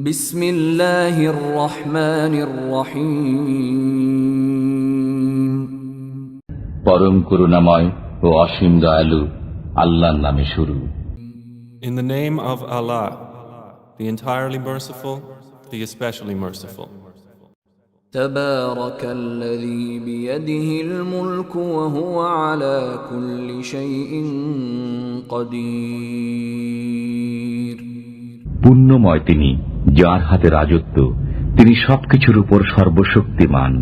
বিসমিল্লাহির রহমানির রহিম। পরম করুণাময় ও অসীম দয়ালু আল্লাহর নামে শুরু। In the name of Allah, the entirely merciful, the especially merciful. তাবারাকাল্লাযী বিয়াদিহিল মুলকু ওয়া হুয়া আলা কুল্লি শাইইন কাদির। পুণ্যময় তিনি, যার হাতে রাজত্ব, তিনি সবকিছুর উপর সর্বশক্তিমান।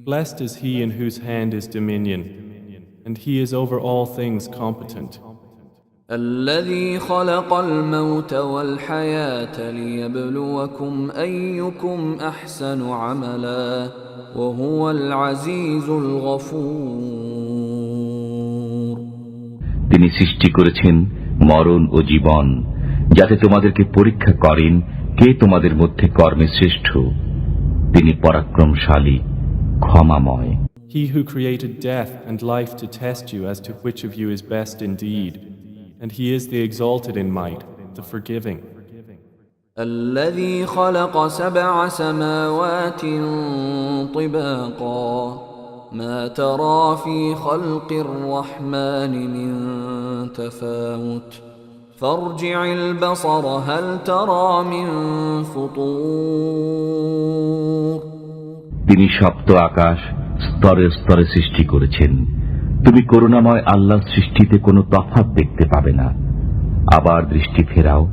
Blessed is he in whose hand is dominion, and he is over all things competent. الذي خلق الموت والحياة ليبلوكم أيكم أحسن عملا وهو العزيز الغفور। তিনি সৃষ্টি করেছেন মরণ ও জীবন, যাতে তোমাদেরকে পরীক্ষা করেন কে তোমাদের মধ্যে কর্মে শ্রেষ্ঠ। তিনি পরাক্রমশালী, ক্ষমাময়। He who created death and life to test you as to which of you is best indeed, and he is the exalted in might, the forgiving. الذي خلق 7 سماوات طباقا ما ترى في خلق الرحمن من تفاوت فارجع البصر هل ترى من فطور। তিনি সপ্ত আকাশ স্তরে স্তরে সৃষ্টি করেছেন। তুমি করুণাময় আল্লাহর সৃষ্টিতে কোনো তফাৎ দেখতে পাবে না। আবার দৃষ্টি ফেরাও,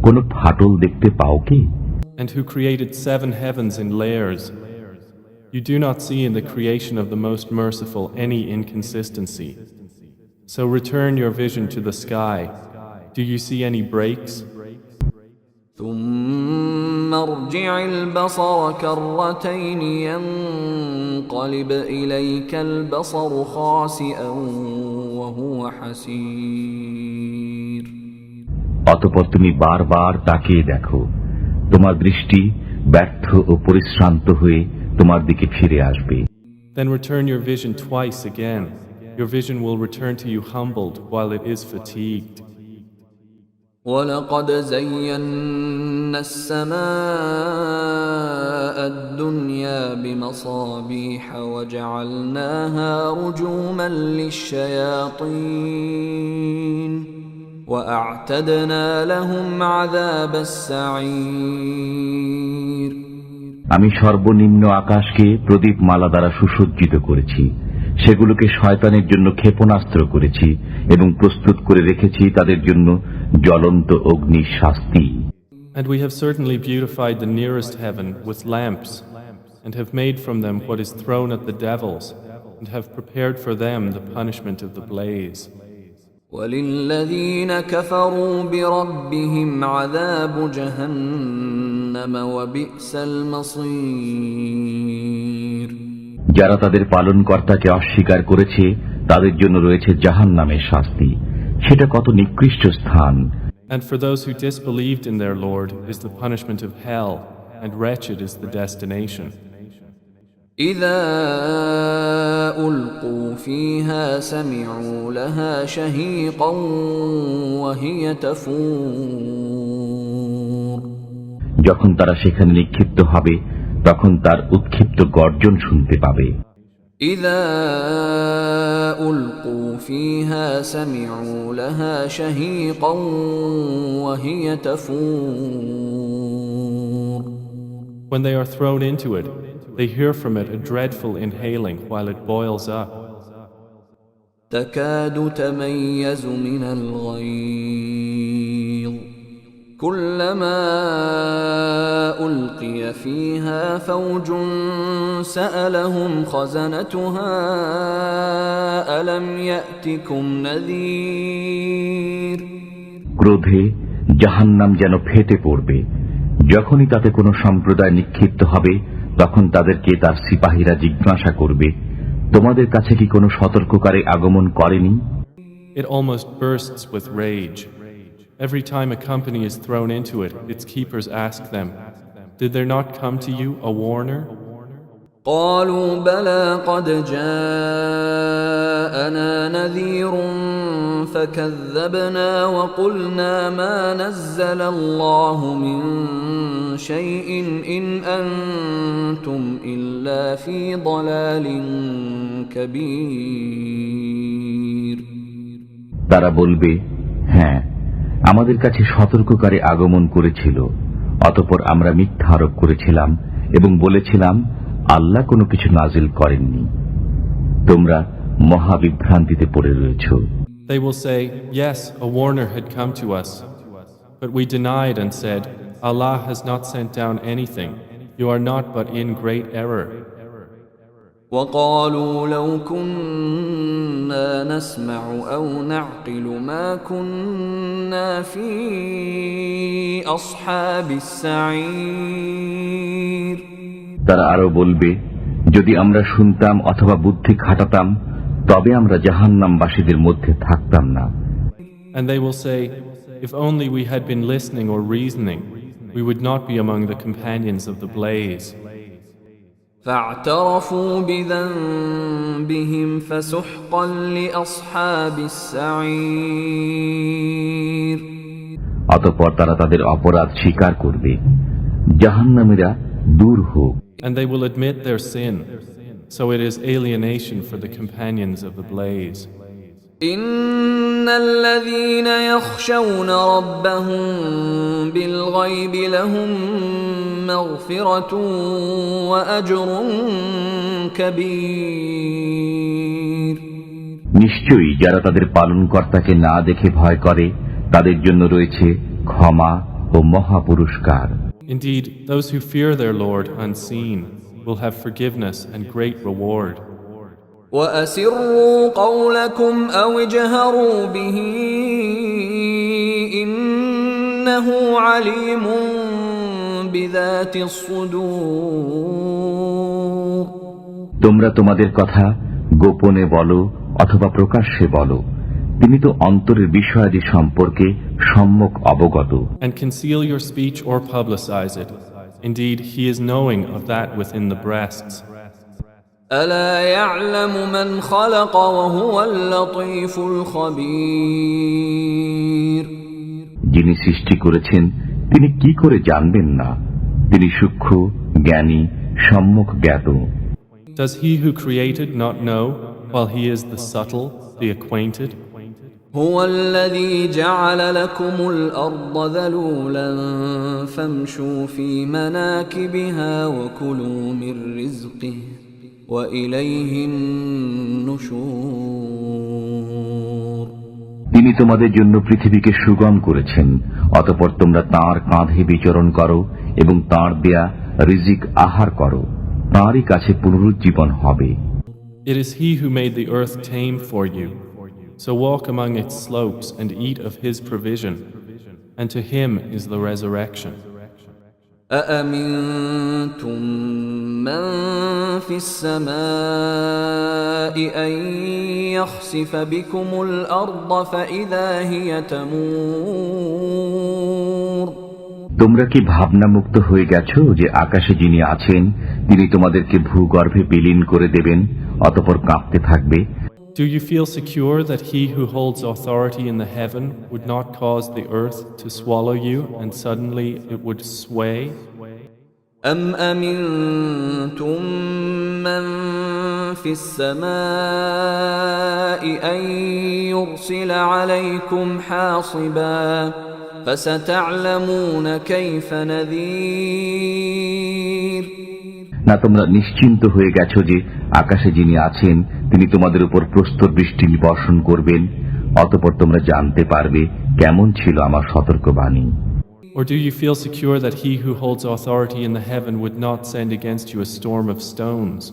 কোনো ফাটল দেখতে পাও কি? And who created 7 heavens in layers. You do not see in the creation of the most merciful any inconsistency. So return your vision to the sky. Do you see any breaks? ثم ارجع البصر كرتين ينقلب إليك البصر خاسئا وهو حسير। অতঃপর তুমি বারবার তাকিয়ে দেখো, তোমার দৃষ্টি ব্যর্থ ও পরিশ্রান্ত হয়ে তোমার দিকে ফিরে আসবে। Then return your vision twice again. Your vision will return to you humbled while it is fatigued. ولقد زينا السماء الدنيا بمصابيح وجعلناها رجوما للشياطين وأعتدنا لهم عذاب السعير। আমি সর্বনিম্ন আকাশকে প্রদীপমালা দ্বারা সুসজ্জিত করেছি, সেগুলোকে শয়তানের জন্য ক্ষেপণাস্ত্র করেছি এবং প্রস্তুত করে রেখেছি তাদের জন্য জ্বলন্ত অগ্নির শাস্তি। And we have certainly beautified the nearest heaven with lamps, and have made from them what is thrown at the devils, and have prepared for them the punishment of the blaze. وَلِلَّذِينَ كَفَرُوا بِرَبِّهِمْ عَذَابُ جَهَنَّمَ وَبِئْسَ الْمَصِيرُ। যারা তাদের পালনকর্তাকে অস্বীকার করেছে তাদের জন্য রয়েছে জাহান্নামের শাস্তি, সেটা কত নিকৃষ্ট স্থান। And for those who disbelieved in their Lord is the punishment of hell, and wretched is the destination. إِذَا أُلْقُوا فِيهَا سَمِعُوا لَهَا شَهِيقًا وَهِيَ تَفُورُ। যখন তারা সেখানে নিক্ষিপ্ত হবে তখন তার উৎক্ষিপ্ত গর্জন শুনতে পাবে। إِذَا أُلْقُوا فِيهَا سَمِعُوا لَهَا شَهِيقًا وَهِيَ تَفُورُ। When they are thrown into it, they hear from it a dreadful inhaling while it boils up. تَكَادُ تَمَيَّزُ مِنَ الْغَيْظِ كُلَّمَا أُلْقِيَ فِيهَا فَوْجٌ سَأَلَهُمْ خَزَنَتُهَا أَلَمْ يَأْتِكُمْ نَذِيرٌ। ক্রোধে জাহান্নাম যেন ফেটে পড়বে। যখনই তাতে কোনো সম্প্রদায় নিক্ষিপ্ত হবে তখন তাদেরকে তার সিপাহীরা জিজ্ঞাসা করবে, তোমাদের কাছে কি কোনো সতর্ককারী আগমন করেনি? It almost bursts with rage. Every time a company is thrown into it, its keepers ask them, did there not come to you a warner? قالوا بلى قد جاء جاءنا نذير فكذبنا وقلنا ما نزل الله من شيء إن أنتم إلا في ضلال كبير তারা বলবে, হ্যাঁ, আমাদের কাছে সতর্ককারী আগমন করেছিল, অতঃপর আমরা মিথ্যা আরোপ করেছিলাম এবং বলেছিলাম আল্লাহ কোনো কিছু নাজিল করেননি। তোমরা মহাবিভ্রান্তিতে পড়ে রয়েছ। They will say, yes, a warner had come to us. But we denied and said, Allah has not sent down anything. You are not but in great error. وقالوا لو كنا نسمع أو نعقل ما كنا في أصحاب السعير তারা আরো বলবে, যদি আমরা শুনতাম অথবা বুদ্ধি খাটাতাম তবে আমরা জাহান্নামবাসীদের মধ্যে থাকতাম না। And they will say, if only we had been listening or reasoning, we would not be among the companions of the blaze. فاعترفوا بذنبهم فسحقا لأصحاب السعير অতঃপর তারা তাদের অপরাধ স্বীকার করবে, জাহান্নামীরা দূর হোক। And they will admit their sin, so it is alienation for the companions of the blaze. إن الذين يخشون ربهم بالغيب لهم مغفرة وأجر كبير নিশ্চয়ই যারা তাদের পালনকর্তাকে না দেখে ভয় করে তাদের জন্য রয়েছে ক্ষমা ও মহা পুরস্কার। Indeed, those who fear their Lord unseen will have forgiveness and great reward. وأسروا قولكم أو اجهروا به إنه عليم بذات الصدور তোমরা তোমাদের কথা গোপনে বলো অথবা প্রকাশ্যে বলো, তিনি তো অন্তরের বিষয়াদি সম্পর্কে সম্যক অবগত। And conceal your speech or publicize it. Indeed, he is knowing of that within the breasts. ألا يعلم من خلق وهو اللطيف الخبير যিনি সৃষ্টি করেছেন তিনি কি করে জানবেন না, তিনি সূক্ষ্ম জ্ঞানী সম্যক জ্ঞাত। Does he who created not know, while he is the subtle, the acquainted? هو الذي جعل لكم الأرض ذلولا فامشوا في مناكبها وكلوا من رزقه وإليه النشور তিনি তোমাদের জন্য পৃথিবীকে সুগম করেছেন, অতঃপর তোমরা তাঁর কাঁধে বিচরণ করো এবং তাঁর দেয়া রিজিক আহার করো, তাঁরই কাছে পুনরুজ্জীবন হবে। It is he who made the earth tame for you. So walk among its slopes and eat of his provision, and to him is the resurrection. أأمنتم من في السماء أن يخسف بكم الأرض فإذا هي تمور তোমরা কি ভাবনা মুক্ত হয়ে গেছো যে আকাশে যিনি আছেন তিনি তোমাদেরকে ভূগর্ভে বিলীন করে দেবেন, অতঃপর কাঁপতে থাকবে? Do you feel secure that he who holds authority in the heaven would not cause the earth to swallow you and suddenly it would sway? أم أمنتم من في السماء أن يرسل عليكم حاصبا فستعلمون كيف نذير না তোমরা নিশ্চিন্ত হয়ে গেছো যে আকাশে যিনি আছেন তিনি তোমাদের উপর প্রস্তর বৃষ্টি বর্ষণ করবেন, অতঃপর তোমরা জানতে পারবে কেমন ছিল আমার সতর্কবাণী। Or do you feel secure that he who holds authority in the heaven would not send against you a storm of stones?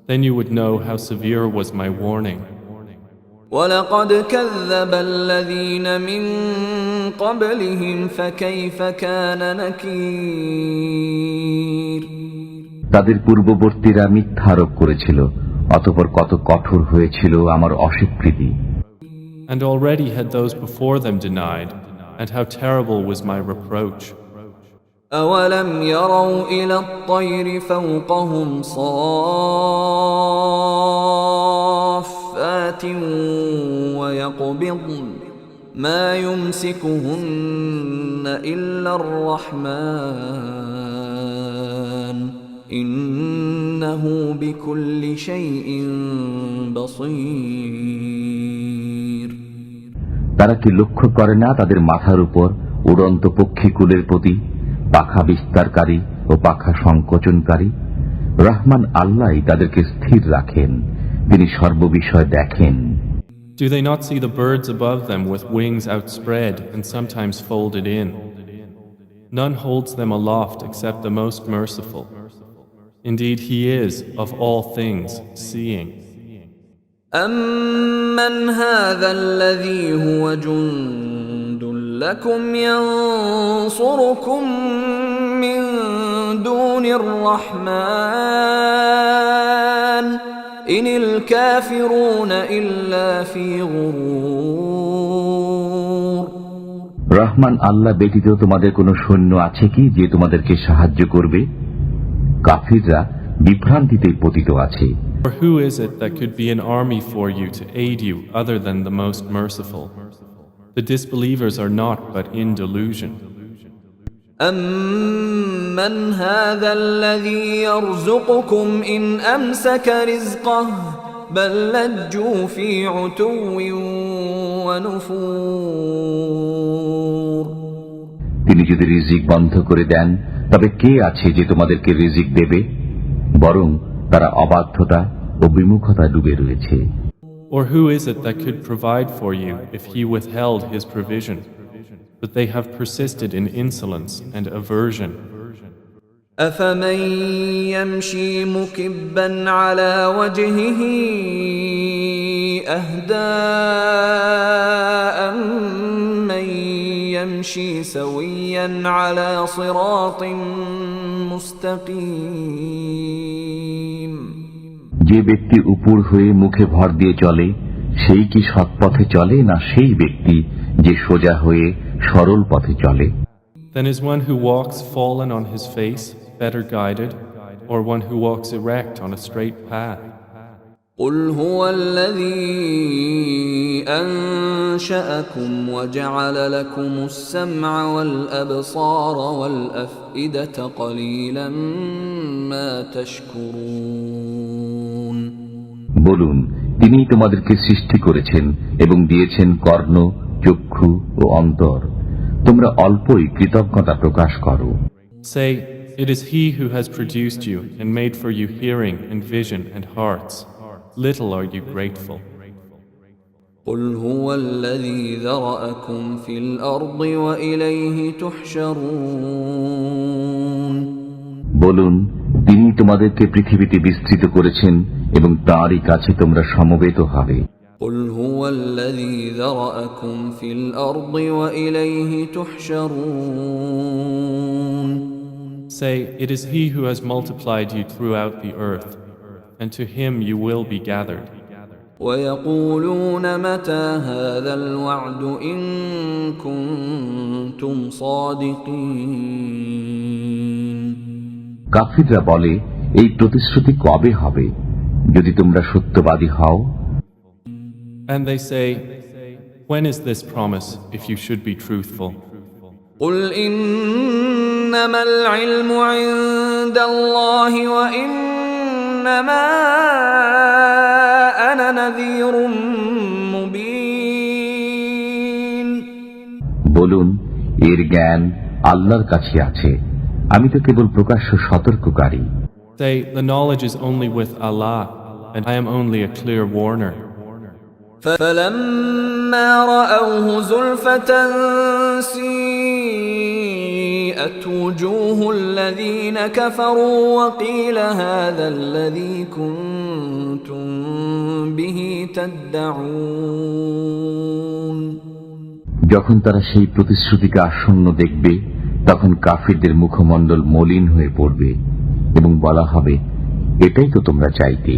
Then you would know how severe was my warning. وَلَقَدْ كَذَّبَ الَّذِينَ مِن قَبْلِهِمْ فَكَيْفَ كَانَ نَكِيرِ তাদের পূর্ববর্তীরা মিথ্যা আরোপ করেছিল, অতঃপর কত কঠোর হয়েছিল আমার অস্বীকৃতি। And already had those before them denied, and how terrible was my reproach. أَوَلَمْ يَرَوْا إِلَى الطَّيْرِ فَوْقَهُمْ صَافَّاتٍ سماوات ويقبضن ما يمسكهن إلا الرحمن إنه بكل شيء بصير তারা কি লক্ষ্য করে না তাদের মাথার উপর উড়ন্ত পক্ষীকুলের প্রতি পাখা বিস্তারকারী ও পাখা সংকোচনকারী? রহমান আল্লাহ তাদেরকে স্থির রাখেন, তিনি সর্ববিষয় দেখেন। Do they not see the birds above them with wings outspread and sometimes folded in? None holds them aloft except the most merciful. Indeed, He is, of all things, seeing. أَمَّنْ هَذَا الَّذِي هُوَ جُندٌ لَكُمْ يَنصُرُكُم مِّن دُونِ الرَّحْمَنِ إِنِ الْكَافِرُونَ إِلَّا فِي غُرُورٍ Rahman আল্লাহ ব্যতীত তোমাদের কোনো সৈন্য আছে কি যে তোমাদেরকে সাহায্য করবে? কাফিররা বিভ্রান্তিতেই পতিত আছে। Or who is it that could be an army for you to aid you other than the most merciful? The disbelievers are not but in delusion. أَمَّنْ هَذَا الَّذِي يَرْزُقُكُمْ إِنْ أَمْسَكَ رِزْقَهُ بَلْ لَجُّوا فِي عُتُوٍّ وَنُفُورٍ তিনি যদি রিজিক বন্ধ করে দেন তবে কে আছে যে তোমাদেরকে রিজিক দেবে? বরং তারা অবাধ্যতা ও বিমুখতা ডুবে রয়েছে। Or who is it that could provide for you if He withheld His provision? But they have persisted in insolence and aversion. أَفَمَن يَمْشِي مُكِبًّا عَلَى وَجْهِهِ أَهْدَىٰ أَمَّن يَمْشِي سَوِيًّا عَلَى صِرَاطٍ مُسْتَقِيمٍ যে ব্যক্তি উপর হয়ে মুখে ভর দিয়ে চলে সেই কি সৎ পথে চলে, না সেই ব্যক্তি যে সোজা হয়ে সরল পথে চলে? Then is one who walks fallen on his face better guided, or one who walks erect on a straight path? قُلْ هُوَ الَّذِي أَنشَأَكُمْ وَجَعَلَ لَكُمُ السَّمْعَ وَالْأَبْصَارَ وَالْأَفْئِدَةَ قَلِيلًا مَا تَشْكُرُونَ বলুন, তিনিই তোমাদেরকে সৃষ্টি করেছেন এবং দিয়েছেন কর্ণ, চক্ষু ও অন্তর। তোমরা অল্পই কৃতজ্ঞতা প্রকাশ করো। Say, it is He who has produced you and made for you hearing and vision and hearts. Little are you grateful. قُلْ هُوَ الَّذِي ذَرَأَكُمْ فِي الْأَرْضِ وَإِلَيْهِ تُحْشَرُونَ বলুন, তিনি তোমাদেরকে পৃথিবীতে বিস্তৃত করেছেন এবং তাঁরই কাছে তোমরা সমবেত হবে। قُلْ هُوَ الَّذِي ذَرَأَكُمْ فِي الْأَرْضِ وَإِلَيْهِ تُحْشَرُونَ Say, it is He who has multiplied you throughout the earth, and to Him you will be gathered. وَيَقُولُونَ مَتَى هَذَا الْوَعْدُ إِن كُنتُمْ صَادِقِينَ কাফিররা বলে, এই প্রতিশ্রুতি কবে হবে যদি তোমরা সত্যবাদী হও? And they say, when is this promise if you should be truthful? قُلْ إِنَّمَا الْعِلْمُ عِندَ اللَّهِ وَإِنَّمَا أَنَا نَذِيرٌ مُبِينٌ বলুন, এর জ্ঞান আল্লাহর কাছে আছে, আমি তো কেবল প্রকাশ্য সতর্ককারী। Say, the knowledge is only with Allah, and I am only a clear warner. فَلَمَّا رَأَوْهُ زُلْفَةً سِيئَتْ وُجُوهُ الَّذِينَ كَفَرُوا وَقِيلَ هَذَا الَّذِي كُنتُم بِهِ تَدَّعُونَ যখন তারা সেই প্রতিশ্রুতিকে আসন্ন দেখবে তখন কাফিরদের মুখমণ্ডল মলিন হয়ে পড়বে এবং বলা হবে, এটাই তো তোমরা চাইতে।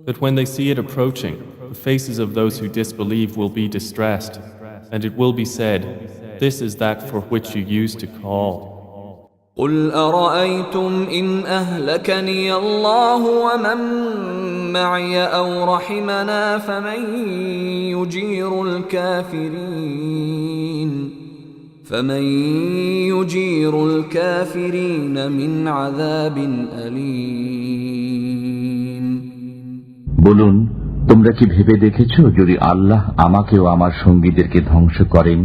But when they see it approaching, the faces of those who disbelieve will be distressed, and it will be said, this is that for which you used to call. قُلْ أَرَأَيْتُمْ إِنْ أَهْلَكَنِيَ اللَّهُ وَمَن معي أو رحمنا فمن يجير الكافرين من عذاب أليم বলুন, তোমরা কি ভেবে দেখেছ, যদি আল্লাহ আমাকে ও আমার সঙ্গীদেরকে ধ্বংস করেন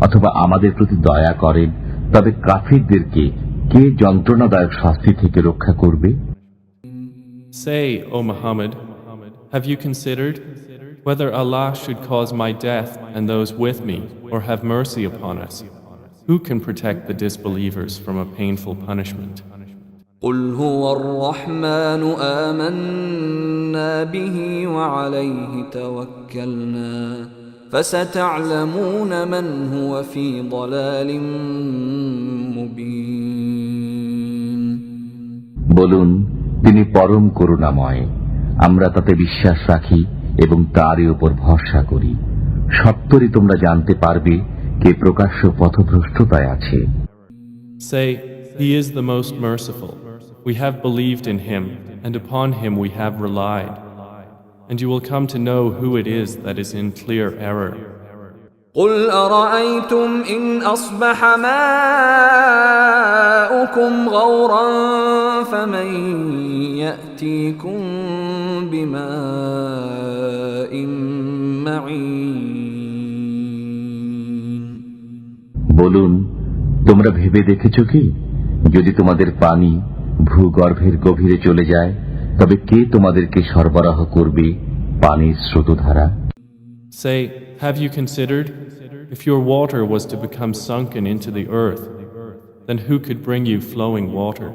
অথবা আমাদের প্রতি দয়া করেন, তবে কাফিরদেরকে কে যন্ত্রণাদায়ক শাস্তি থেকে রক্ষা করবে? Say, O Muhammad, have you considered whether Allah should cause my death and those with me, or have mercy upon us? Who can protect the disbelievers from a painful punishment? قل هو الرحمن آمنا به وعليه توكلنا فستعلمون من هو في ضلال مبين বলুন, তিনি পরম করুণাময়, আমরা তাতে বিশ্বাস রাখি এবং তারই উপর ভরসা করি। সত্তরই তোমরা জানতে পারবে কে প্রকাশ্য পথভ্রষ্টতায় আছে। Say, He is the most merciful. We have believed in Him, and upon Him we have relied. And you will come to know who it is that is in clear error. قل أرأيتم إن أصبح ماؤكم غورا فمن يأتيكم بماء معين বলুন, তোমরা ভেবে দেখেছ কি, যদি তোমাদের পানি ভূগর্ভের গভীরে চলে যায়, তবে কে তোমাদেরকে সরবরাহ করবে পানির স্রোতধারা? Say, have you considered, if your water was to become sunken into the earth, then who could bring you flowing water?